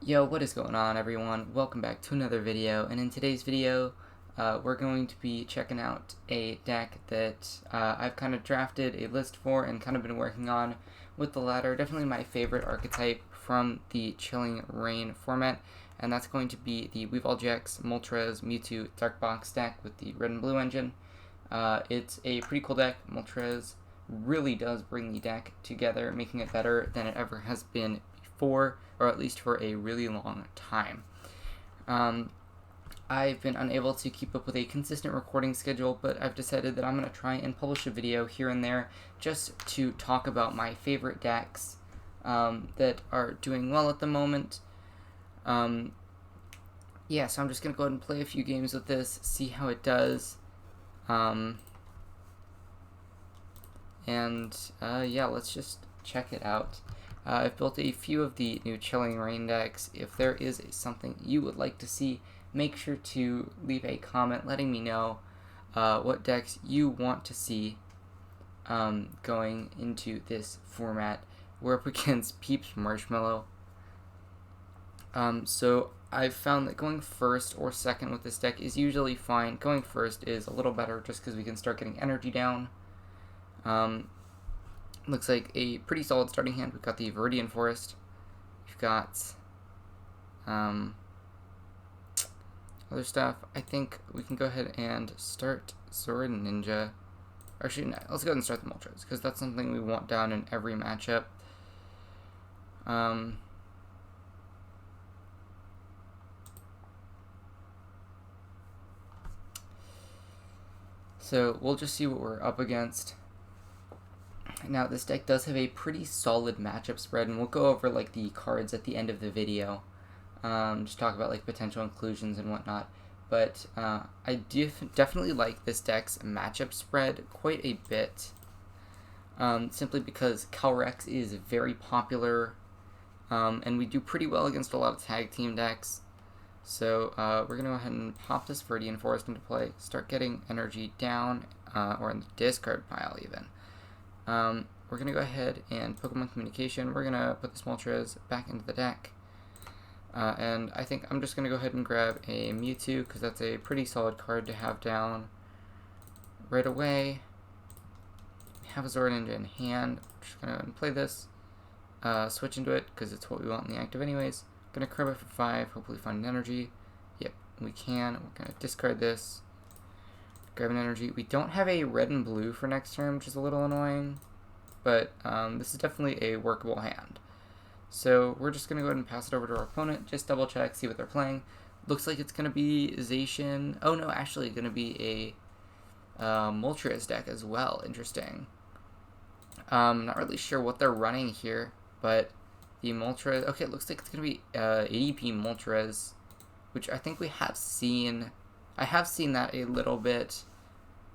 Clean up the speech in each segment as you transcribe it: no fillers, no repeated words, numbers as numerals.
Yo, what is going on, everyone? Welcome back to another video, and in today's video we're going to be checking out a deck that I've kind of drafted a list for and kind of been working on with the latter. Definitely my favorite archetype from the Chilling Reign format, and that's going to be the Weavile-GX Moltres Mewtwo Dark Box deck with the red and blue engine. It's a pretty cool deck. Moltres really does bring the deck together, making it better than it ever has been before, or at least for a really long time. I've been unable to keep up with a consistent recording schedule, but I've decided that I'm going to try and publish a video here and there just to talk about my favorite decks that are doing well at the moment. Yeah, so I'm just going to go ahead and play a few games with this, see how it does. Yeah, let's just check it out. I've built a few of the new Chilling Reign decks. If there is something you would like to see, make sure to leave a comment letting me know what decks you want to see going into this format. We're up against Peeps Marshmallow. So I've found that going first or second with this deck is usually fine. Going first is a little better just because we can start getting energy down. Looks like a pretty solid starting hand. We've got the Viridian Forest. We've got other stuff. I think we can go ahead and start Ninja. Actually, no, let's go ahead and start the Moltres, because that's something we want down in every matchup. So we'll just see what we're up against. Now, this deck does have a pretty solid matchup spread, and we'll go over like the cards at the end of the video. Just talk about like potential inclusions and whatnot. But I definitely like this deck's matchup spread quite a bit. Simply because Calyrex is very popular, and we do pretty well against a lot of tag team decks. So we're going to go ahead and pop this Viridian Forest into play, start getting energy down, or in the discard pile even. We're going to go ahead and Pokémon Communication. We're going to put this Moltres back into the deck. And I think I'm just going to go ahead and grab a Mewtwo, because that's a pretty solid card to have down right away. We have a Zoroark in hand. We're just going to play this. Switch into it, because it's what we want in the active anyways. Going to Crobat for 5, hopefully find an energy. Yep, we can. We're going to discard this. Grab an energy. We don't have a red and blue for next turn, which is a little annoying. But this is definitely a workable hand. So we're just going to go ahead and pass it over to our opponent. Just double check, see what they're playing. Looks like it's going to be Zacian. Oh no, actually going to be a Moltres deck as well. Interesting. Not really sure what they're running here, but the Moltres... Okay, it looks like it's going to be ADP Moltres, which I think we have seen... I have seen that a little bit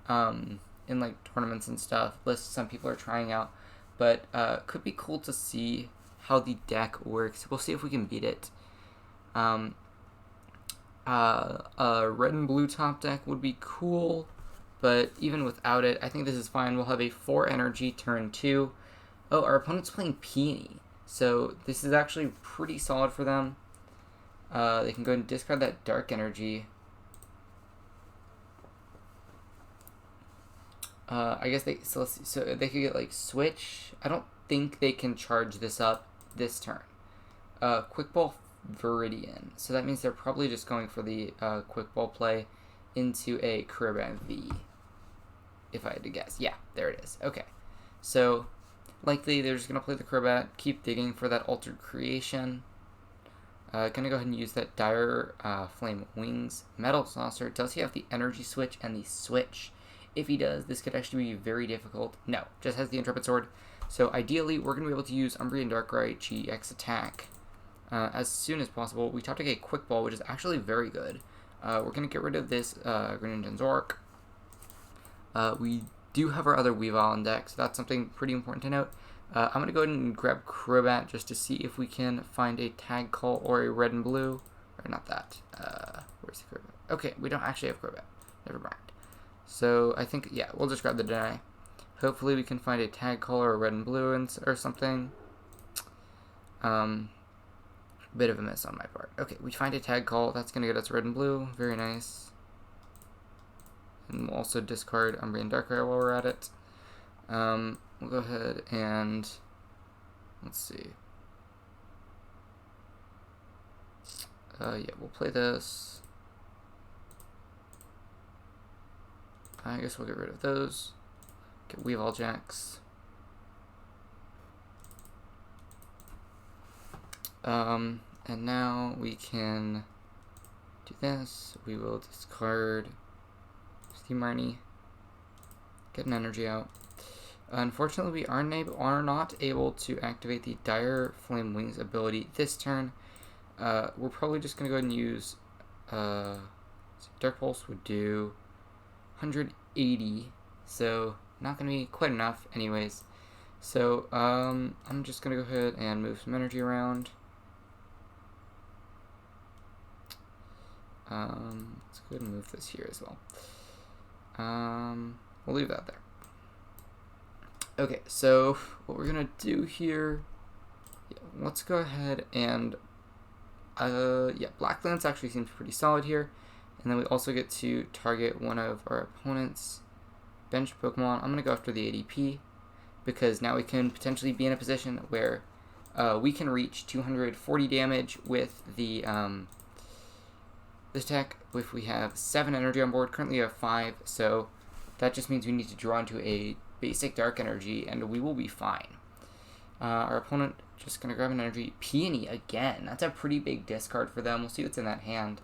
in like tournaments and stuff, lists some people are trying out, but could be cool to see how the deck works. We'll see if we can beat it. A red and blue top deck would be cool, but even without it, I think this is fine. We'll have a 4 energy turn 2. Oh, our opponent's playing Peony, so this is actually pretty solid for them. They can go ahead and discard that dark energy. I guess so they could get like Switch. I don't think they can charge this up this turn. Quick Ball Viridian. So that means they're probably just going for the Quick Ball play into a Crobat V. If I had to guess. Yeah, there it is. Okay. So likely they're just going to play the Crobat, keep digging for that Altered Creation. Gonna go ahead and use that Dire Flame Wings. Metal Saucer. Does he have the Energy Switch and the Switch? If he does, this could actually be very difficult. No, just has the Intrepid Sword. So ideally, we're going to be able to use Umbreon Darkrai-GX attack as soon as possible. We top deck a Quick Ball, which is actually very good. We're going to get rid of this Greninja Zoroark. We do have our other Weavile in deck, so that's something pretty important to note. I'm going to go ahead and grab Crobat just to see if we can find a Tag Call or a red and blue. Or not that. Where's the Crobat? Okay, we don't actually have Crobat. Never mind. So I think, yeah, we'll just grab the Dedenne. Hopefully we can find a Tag Call or a red and blue or something. Bit of a miss on my part. Okay, we find a Tag Call. That's going to get us red and blue. Very nice. And we'll also discard Umbreon Darkrai while we're at it. We'll go ahead and... let's see. Yeah, we'll play this. I guess we'll get rid of those. Get Weavile-GX. And now we can do this. We will discard the Marnie. Get an energy out. Unfortunately, we are not able to activate the Dire Flame Wings ability this turn. We're probably just going to go ahead and use... Dark Pulse would do 180, so not going to be quite enough anyways. So, I'm just going to go ahead and move some energy around. Let's go ahead and move this here as well. We'll leave that there. Okay, so what we're gonna do here, let's go ahead and, yeah, Black Lance actually seems pretty solid here. And then we also get to target one of our opponent's bench Pokemon. I'm gonna go after the ADP, because now we can potentially be in a position where we can reach 240 damage with the this attack if we have 7 energy on board. Currently we have 5, so that just means we need to draw into a basic dark energy and we will be fine. Our opponent just gonna grab an energy. Peony again. That's a pretty big discard for them. We'll see what's in that hand.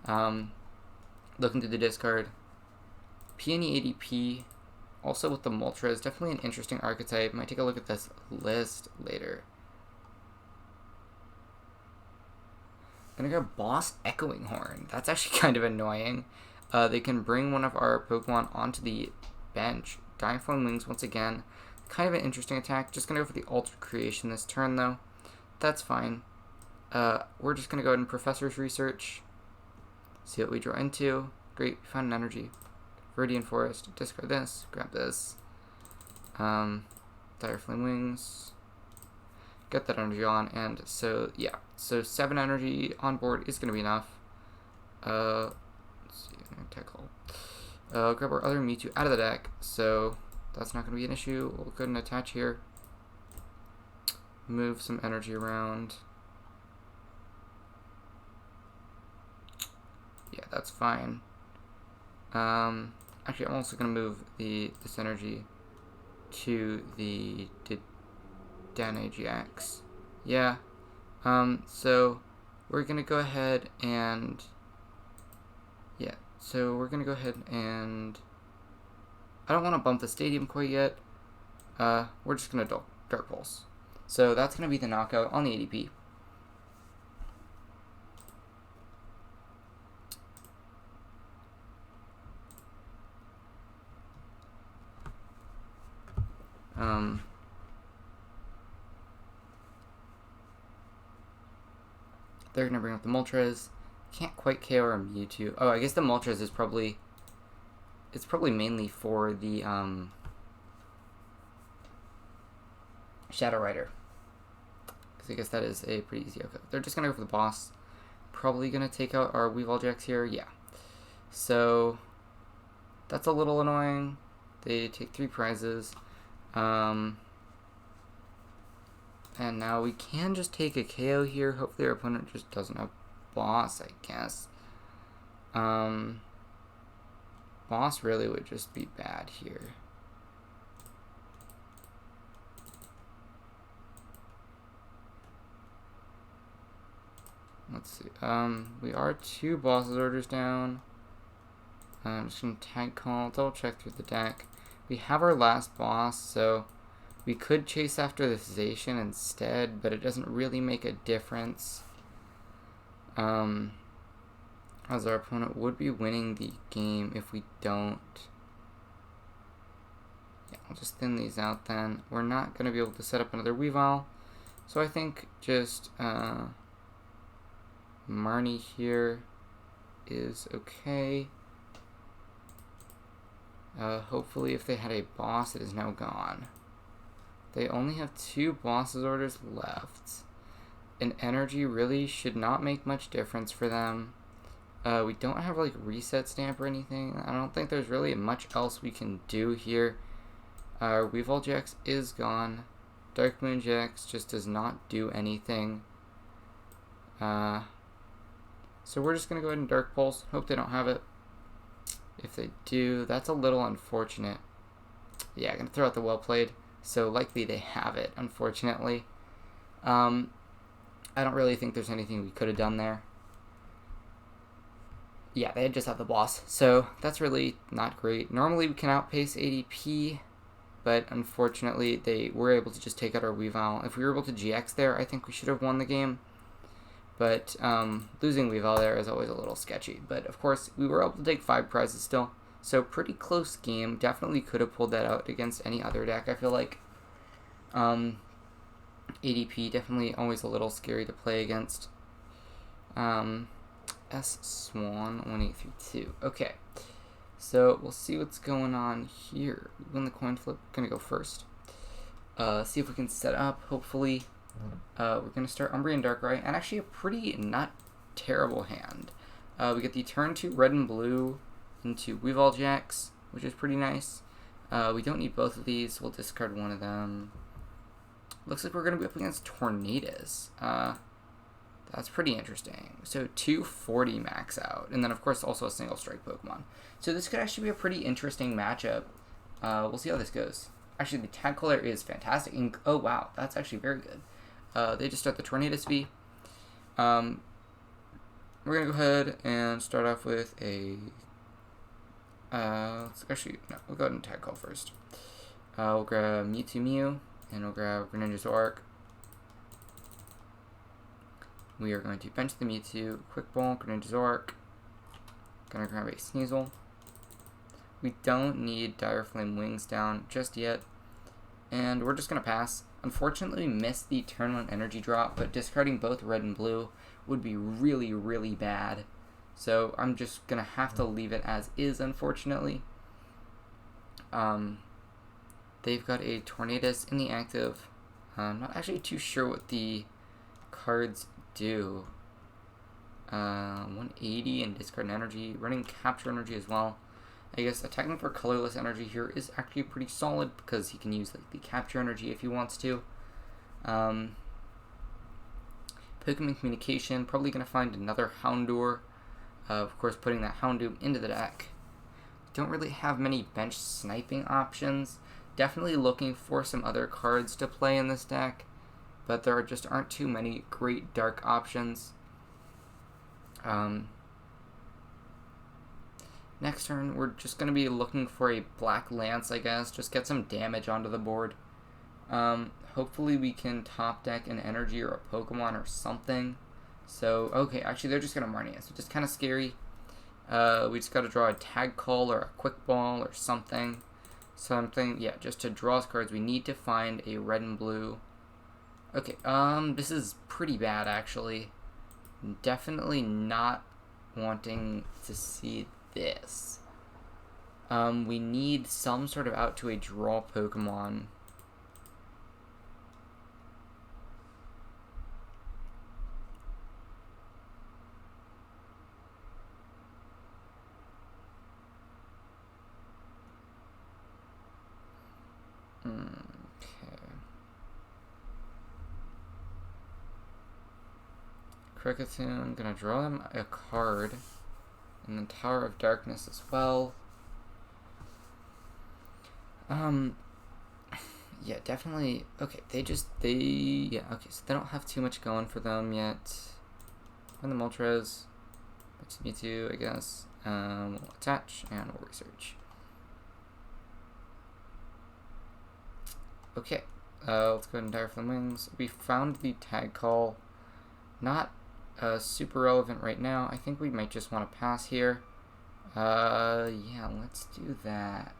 Looking through the discard. Peony ADP, also with the Moltres, definitely an interesting archetype. Might take a look at this list later. Gonna grab Boss Echoing Horn. That's actually kind of annoying. They can bring one of our Pokemon onto the bench. Dire Flame Wings once again. Kind of an interesting attack. Just gonna go for the Ultra Creation this turn though. That's fine. We're just gonna go ahead and Professor's Research. See what we draw into. Great, we found an energy. Viridian Forest. Discard this. Grab this. Dire Flame Wings. Get that energy on, and so yeah, so 7 energy on board is going to be enough. Let's see, Tag Call. Grab our other Mewtwo out of the deck, so that's not going to be an issue. We'll go ahead and attach here. Move some energy around. Yeah, that's fine. Actually, I'm also going to move this energy to the Dedenne-GX. Yeah. So we're gonna go ahead and I don't want to bump the stadium quite yet. We're just gonna Dark Pulse. So that's gonna be the knockout on the ADP. They're going to bring up the Moltres. Can't quite KO our Mewtwo. Oh, I guess the Moltres is probably... it's probably mainly for the Shadow Rider. Because I guess that is a pretty easy okay. They're just going to go for the boss. Probably going to take out our Weavile-GX here. Yeah. So, that's a little annoying. They take 3 prizes. And now we can just take a KO here. Hopefully our opponent just doesn't have boss, I guess. Boss really would just be bad here. Let's see. We are 2 bosses orders down. I'm just going to Tag Call, double check through the deck. We have our last boss, so we could chase after the Zacian instead, but it doesn't really make a difference. As our opponent would be winning the game if we don't. Yeah, I'll just thin these out then. We're not going to be able to set up another Weavile, so I think just Marnie here is okay. Hopefully if they had a boss, it is now gone. They only have 2 bosses orders left. an energy really should not make much difference for them. We don't have like reset stamp or anything. I don't think there's really much else we can do here. Our Weavile-GX is gone. Dark Moon GX just does not do anything. So we're just going to go ahead and Dark Pulse. Hope they don't have it. If they do, that's a little unfortunate. Yeah, I'm going to throw out the well played. So likely they have it, unfortunately. I don't really think there's anything we could have done there. Yeah, they just have the boss. So that's really not great. Normally we can outpace ADP, but unfortunately they were able to just take out our Weavile. If we were able to GX there, I think we should have won the game. But losing Weavile there is always a little sketchy. But of course, we were able to take 5 prizes still. So pretty close game. Definitely could have pulled that out against any other deck, I feel like. ADP, definitely always a little scary to play against. S-Swan1832. Okay. So we'll see what's going on here. We win the coin flip. Gonna go first. See if we can set up, hopefully. We're going to start Umbreon Darkrai, and actually a pretty not terrible hand. We get the turn 2 red and blue into Weavile-GX, which is pretty nice. We don't need both of these. We'll discard one of them. Looks like we're going to be up against Tornadus. That's pretty interesting. So 240 max out, and then of course also a single strike Pokemon. So this could actually be a pretty interesting matchup. We'll see how this goes. Actually, the tag color is fantastic. And, oh wow, that's actually very good. They just start the Tornadus V. We're going to go ahead and start off with a... we'll go ahead and tag call first. We'll grab Mewtwo Mew, and we'll grab Greninja Zoroark. We are going to bench the Mewtwo, Quick Ball, Greninja Zoroark. Going to grab a Sneasel. We don't need Dire Flame Wings down just yet. And we're just going to pass. Unfortunately, we missed the turn 1 energy drop, but discarding both red and blue would be really, really bad. So I'm just going to have to leave it as is, unfortunately. They've got a Tornadus in the active. I'm not actually too sure what the cards do. 180 and discard energy. Running Capture Energy as well. I guess attacking for colorless energy here is actually pretty solid because he can use like the Capture Energy if he wants to. Pokemon Communication, probably going to find another Houndour. Of course, putting that Houndoom into the deck. Don't really have many bench sniping options. Definitely looking for some other cards to play in this deck, but there just aren't too many great dark options. Next turn, we're just going to be looking for a Black Lance, I guess. Just get some damage onto the board. Hopefully we can top deck an energy or a Pokemon or something. So, okay, actually they're just going to Marnie us, which is kind of scary. We just got to draw a Tag Call or a Quick Ball or something. Yeah, just to draw cards, we need to find a red and blue. Okay, this is pretty bad, actually. Definitely not wanting to see this. We need some sort of out to a draw Pokemon. Kricketune, gonna draw him a card, and then Tower of Darkness as well. Yeah, definitely. Okay, okay, so they don't have too much going for them yet. And the Moltres, that's Mewtwo, I guess. We'll attach and we'll research. Okay, let's go ahead and Dire Flame Wings. We found the Tag Call. Not super relevant right now. I think we might just want to pass here. Yeah, let's do that.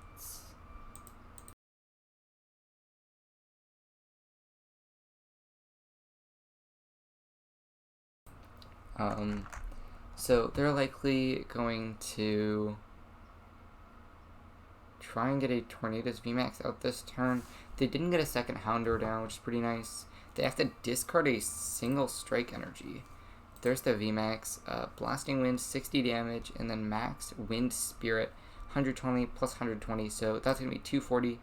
So they're likely going to try and get a Tornadus VMAX out this turn. They didn't get a second Houndour down, which is pretty nice. they have to discard a single strike energy. There's the VMAX, Blasting Wind, 60 damage, and then Max Wind Spirit, 120 plus 120, so that's going to be 240.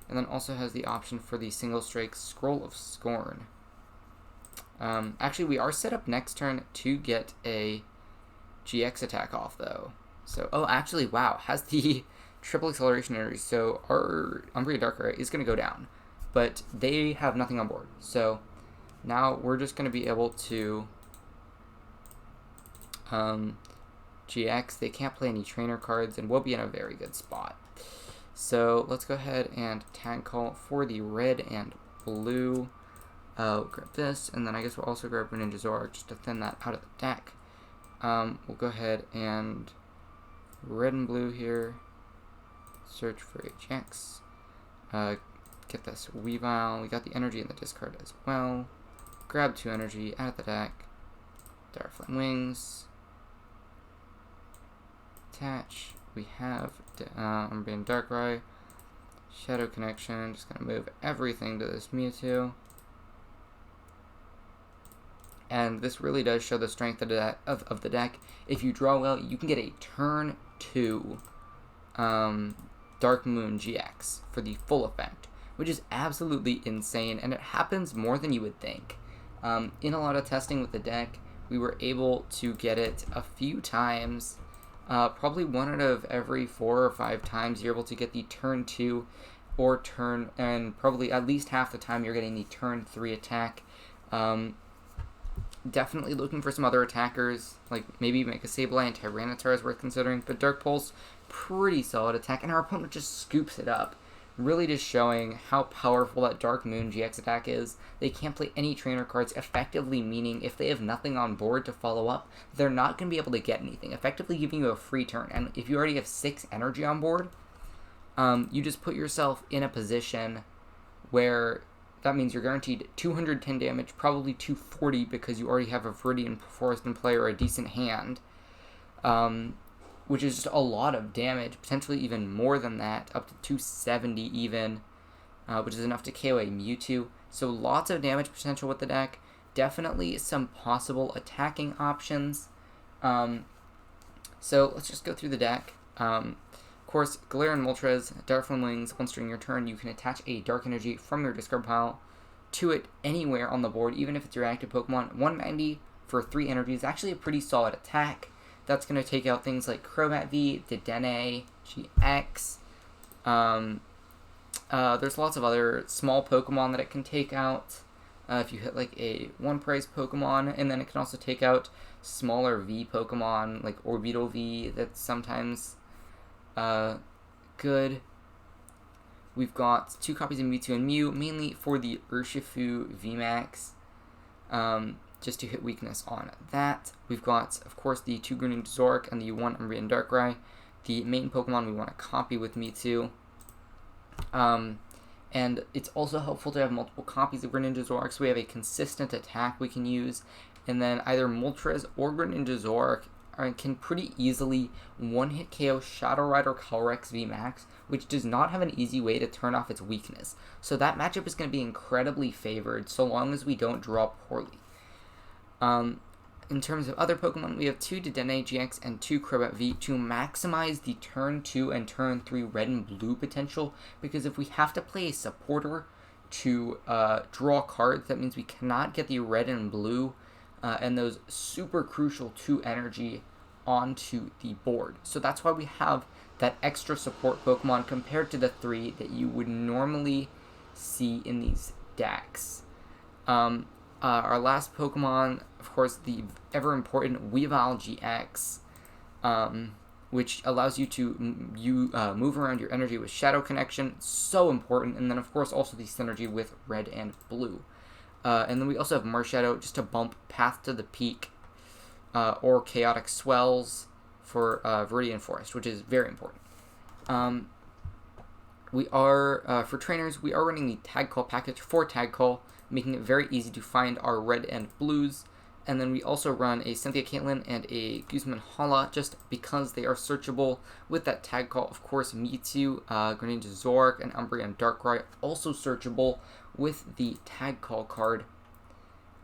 And then also has the option for the single strike Scroll of Scorn. Actually, we are set up next turn to get a GX attack off, though. So, oh, actually, wow, has the triple acceleration energy, so our Umbreon Darkrai is going to go down. But they have nothing on board, so now we're just going to be able to GX. They can't play any trainer cards, and we'll be in a very good spot. So let's go ahead and tag call for the red and blue. We'll grab this, and then I guess we'll also grab Greninja Zoroark just to thin that out of the deck. We'll go ahead and red and blue here. Search for a GX. Get this Weavile. We got the energy in the discard as well. Grab 2 energy out of the deck. Darkflame Wings. Attach. We have Umbreon Darkrai. Shadow Connection. Just gonna move everything to this Mewtwo. And this really does show the strength of the deck. If you draw well, you can get a turn 2 Dark Moon GX for the full effect, which is absolutely insane, and it happens more than you would think. In a lot of testing with the deck, we were able to get it a few times. Probably 1 out of every 4 or 5 times you're able to get the turn 2 or turn, and probably at least half the time you're getting the turn 3 attack. Definitely looking for some other attackers, like maybe Mega Sableye and Tyranitar is worth considering, but Dark Pulse, pretty solid attack, and our opponent just scoops it up. Really just showing how powerful that Dark Moon GX attack is. They can't play any trainer cards, effectively meaning if they have nothing on board to follow up, they're not going to be able to get anything, effectively giving you a free turn. And if you already have 6 energy on board, you just put yourself in a position where that means you're guaranteed 210 damage, probably 240 because you already have a Viridian Forest in play or a decent hand. Which is just a lot of damage, potentially even more than that, up to 270 even, which is enough to KO a Mewtwo. So lots of damage potential with the deck. Definitely some possible attacking options. So let's just go through the deck. Of course, Galarian Moltres, Darkflame Wings. Once during your turn, you can attach a Dark Energy from your discard pile to it anywhere on the board, even if it's your active Pokemon. 190 for 3 energy is actually a pretty solid attack. That's going to take out things like Crobat V, Dedenne-GX. There's lots of other small Pokemon that it can take out. If you hit like a 1-price Pokemon, and then it can also take out smaller V Pokemon, like Orbital V, that's sometimes good. We've got 2 copies of Mewtwo and Mew, mainly for the Urshifu VMAX. Just to hit weakness on that. We've got, of course, the 2 Greninja Zoroark and the 1 Umbreon Darkrai, the main Pokemon we want to copy with Mewtwo. And it's also helpful to have multiple copies of Greninja Zoroark, so we have a consistent attack we can use. And then either Moltres or Greninja Zoroark can pretty easily one-hit KO Shadow Rider Calyrex VMAX, which does not have an easy way to turn off its weakness. So that matchup is going to be incredibly favored, so long as we don't draw poorly. In terms of other Pokemon, we have 2 Dedenne-GX and 2 Crobat V to maximize the turn 2 and turn 3 red and blue potential, because if we have to play a supporter to draw cards, that means we cannot get the red and blue and those super crucial 2 energy onto the board. So that's why we have that extra support Pokemon compared to the 3 that you would normally see in these decks. Our last Pokemon, of course, the ever-important Weavile-GX, which allows you to move around your energy with Shadow Connection, so important, and then, of course, also the synergy with Red and Blue. And then we also have Marshadow, just to bump Path to the Peak, or Chaotic Swells for Viridian Forest, which is very important. We are, for trainers, we are running the Tag Call package for Tag Call, making it very easy to find our red and blues. And then we also run a Cynthia Caitlin and a Guzma Hala, just because they are searchable with that Tag Call. Of course, Mewtwo, Greninja Zoroark, and Umbreon Darkrai also searchable with the Tag Call card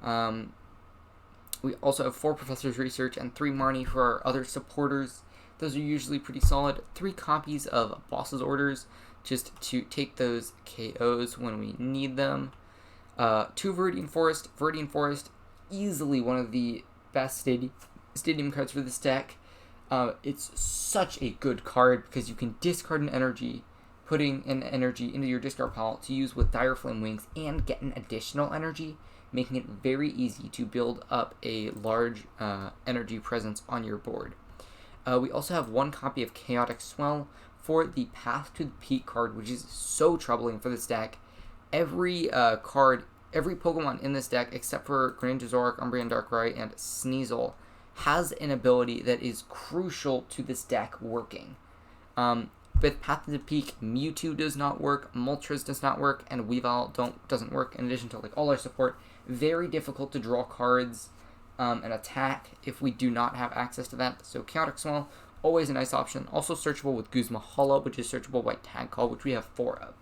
We also have 4 Professor's Research and 3 Marnie for our other supporters. Those are usually pretty solid. 3 copies of Boss's Orders, just to take those KOs when we need them. 2 Viridian Forest. Viridian Forest, easily one of the best stadium cards for this deck. It's such a good card because you can discard an energy, putting an energy into your discard pile to use with Dire Flame Wings and get an additional energy, making it very easy to build up a large energy presence on your board. We also have 1 copy of Chaotic Swell for the Path to the Peak card, which is so troubling for this deck. Every Pokemon in this deck, except for Greninja Zoroark, Umbreon Darkrai, and Sneasel, has an ability that is crucial to this deck working. With Path to the Peak, Mewtwo does not work, Moltres does not work, and Weavile doesn't work, in addition to like all our support. Very difficult to draw cards and attack if we do not have access to that. So Chaotic Swell, always a nice option. Also searchable with Guzma Hala, which is searchable by Tag Call, which we have 4 of.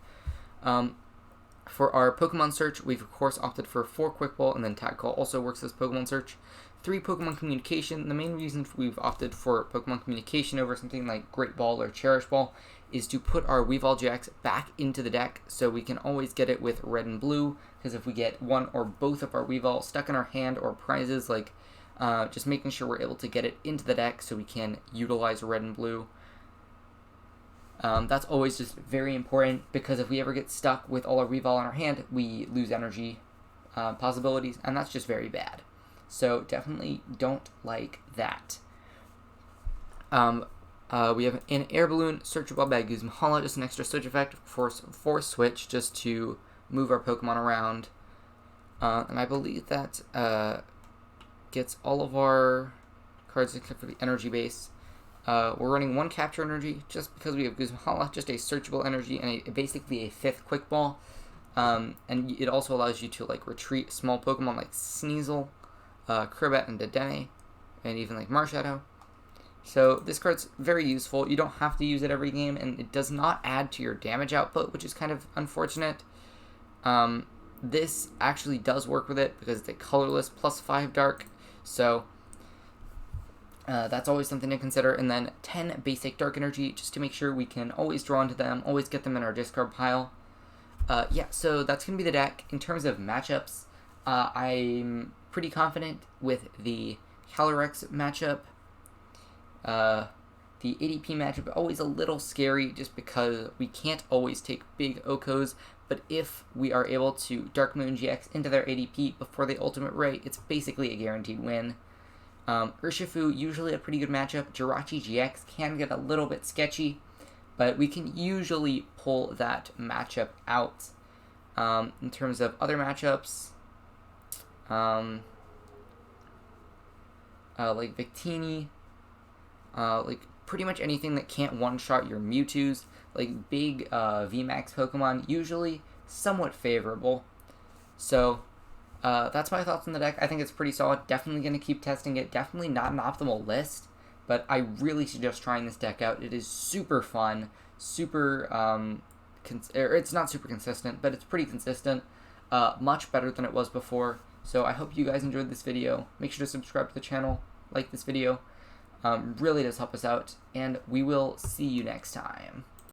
For our Pokemon search, we've of course opted for 4 Quick Ball, and then Tag Call also works as Pokemon search. 3 Pokemon Communication. The main reason we've opted for Pokemon Communication over something like Great Ball or Cherish Ball is to put our Weavile-GX back into the deck so we can always get it with red and blue, because if we get one or both of our Weavile stuck in our hand or prizes, like just making sure we're able to get it into the deck so we can utilize red and blue. That's always just very important, because if we ever get stuck with all our Weavile in our hand, we lose energy possibilities, and that's just very bad. So definitely don't like that. We have an Air Balloon searchable by Guzma Hala, just an extra switch effect for Switch, just to move our Pokemon around. And I believe that gets all of our cards except for the energy base. We're running 1 Capture Energy just because we have Guzma Hala, just a searchable energy and basically a 5th Quick Ball. And it also allows you to like retreat small Pokemon like Sneasel, Crobat, and Dedenne, and even like Marshadow. So this card's very useful. You don't have to use it every game, and it does not add to your damage output, which is kind of unfortunate. This actually does work with it because it's a colorless +5 dark, so that's always something to consider. And then 10 basic dark energy, just to make sure we can always draw into them, always get them in our discard pile. Yeah, so that's going to be the deck. In terms of matchups, I'm pretty confident with the Calyrex matchup. The ADP matchup always a little scary just because we can't always take big Okos, but if we are able to Dark Moon GX into their ADP before the ultimate ray, it's basically a guaranteed win. Urshifu, usually a pretty good matchup. Jirachi GX can get a little bit sketchy, but we can usually pull that matchup out. In terms of other matchups, like Victini, like pretty much anything that can't one-shot your Mewtwo's, like big VMAX Pokemon, usually somewhat favorable. So that's my thoughts on the deck. I think it's pretty solid. Definitely going to keep testing it. Definitely not an optimal list, but I really suggest trying this deck out. It is super fun, super, it's not super consistent, but it's pretty consistent, much better than it was before. So I hope you guys enjoyed this video. Make sure to subscribe to the channel, like this video. Really does help us out, and we will see you next time.